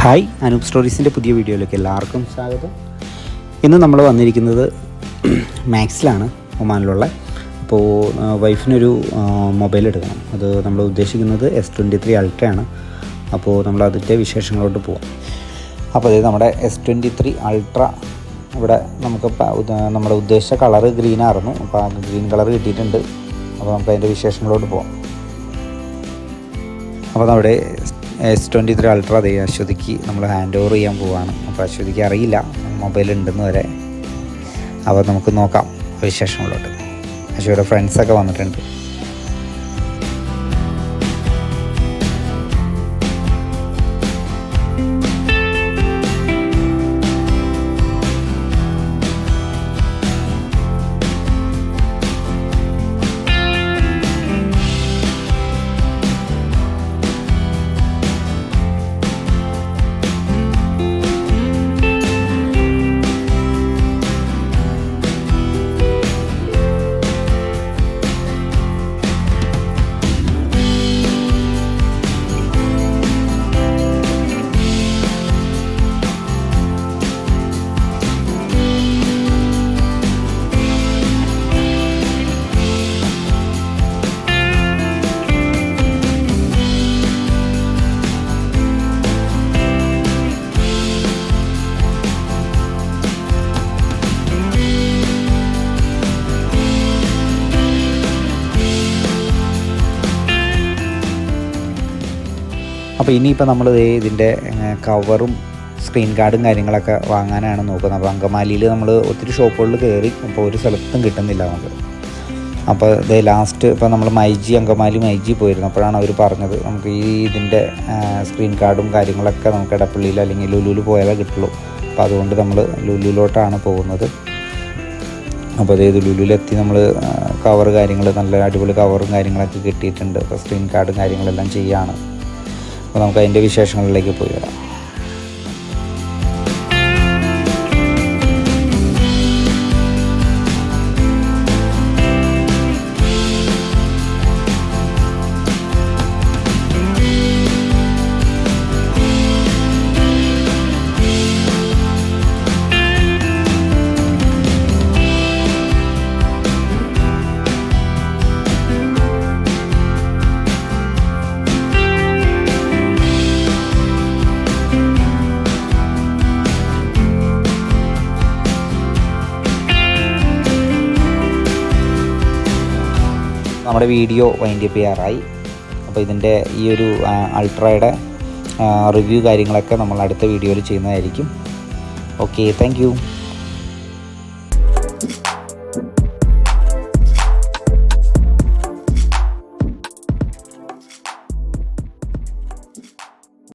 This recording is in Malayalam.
ഹായ്, അനൂപ് സ്റ്റോറീസിൻ്റെ പുതിയ വീഡിയോയിലേക്ക് എല്ലാവർക്കും സ്വാഗതം. ഇന്ന് നമ്മൾ വന്നിരിക്കുന്നത് മാക്സിലാണ്, ഒമാനിലുള്ള. അപ്പോൾ വൈഫിനൊരു മൊബൈൽ എടുക്കണം. അത് നമ്മൾ ഉദ്ദേശിക്കുന്നത് S23 അൾട്രയാണ്. അപ്പോൾ നമ്മൾ അതിൻ്റെ വിശേഷങ്ങളോട്ട് പോവാം. അപ്പോൾ അത് നമ്മുടെ S23 അൾട്ര ഇവിടെ നമുക്ക് നമ്മുടെ ഉദ്ദേശിച്ച കളറ് ഗ്രീനായിരുന്നു. അപ്പോൾ ആ ഗ്രീൻ കളർ കിട്ടിയിട്ടുണ്ട്. അപ്പോൾ നമുക്ക് അതിൻ്റെ വിശേഷങ്ങളോട്ട് പോവാം. അപ്പോൾ നമ്മുടെ S23 അൾട്ര അതേ അശ്വതിക്ക് നമ്മൾ ഹാൻഡ് ഓവർ ചെയ്യാൻ പോവുകയാണ്. അപ്പോൾ അശ്വതിക്ക് അറിയില്ല മൊബൈൽ ഉണ്ടെന്ന് വരെ. അപ്പോൾ നമുക്ക് നോക്കാം വിശേഷങ്ങളോട്ട്. അശ്വതിയുടെ ഫ്രണ്ട്സൊക്കെ വന്നിട്ടുണ്ട്. അപ്പോൾ ഇനിയിപ്പോൾ നമ്മൾ ഇതിൻ്റെ കവറും സ്ക്രീൻ ഗാർഡും കാര്യങ്ങളൊക്കെ വാങ്ങാനാണ് നോക്കുന്നത്. അപ്പോൾ അങ്കമാലിയിൽ നമ്മൾ ഒത്തിരി ഷോപ്പുകളിൽ കയറി, അപ്പോൾ ഒരു സ്ഥലത്തും കിട്ടുന്നില്ല നമുക്ക്. അപ്പോൾ ഇത് ലാസ്റ്റ് ഇപ്പോൾ നമ്മൾ അങ്കമാലി മൈജി പോയിരുന്നു. അപ്പോഴാണ് അവർ പറഞ്ഞത് നമുക്ക് ഇതിൻ്റെ സ്ക്രീൻ ഗാർഡും കാര്യങ്ങളൊക്കെ നമുക്ക് എടപ്പള്ളിയിൽ അല്ലെങ്കിൽ ലുലുവിൽ പോയാലേ കിട്ടുള്ളൂ. അപ്പോൾ അതുകൊണ്ട് നമ്മൾ ലുലുവിലോട്ടാണ് പോകുന്നത്. അപ്പോൾ അതായത് ലുലുവിലെത്തി നമ്മൾ കവർ കാര്യങ്ങൾ, നല്ല അടിപൊളി കവറും കാര്യങ്ങളൊക്കെ കിട്ടിയിട്ടുണ്ട്. അപ്പോൾ സ്ക്രീൻ ഗാർഡും കാര്യങ്ങളെല്ലാം ചെയ്യുകയാണ്. അപ്പോൾ നമുക്ക് അതിൻ്റെ വിശേഷങ്ങളിലേക്ക് പോയി വരാം. നമ്മുടെ വീഡിയോ വൈൻഡ് അപ്പ് ചെയ്യാറായി. അപ്പോൾ ഇതിൻ്റെ ഈ ഒരു അൾട്രയുടെ റിവ്യൂ കാര്യങ്ങളൊക്കെ നമ്മൾ അടുത്ത വീഡിയോയിൽ ചെയ്യുന്നതായിരിക്കും. Okay, thank you.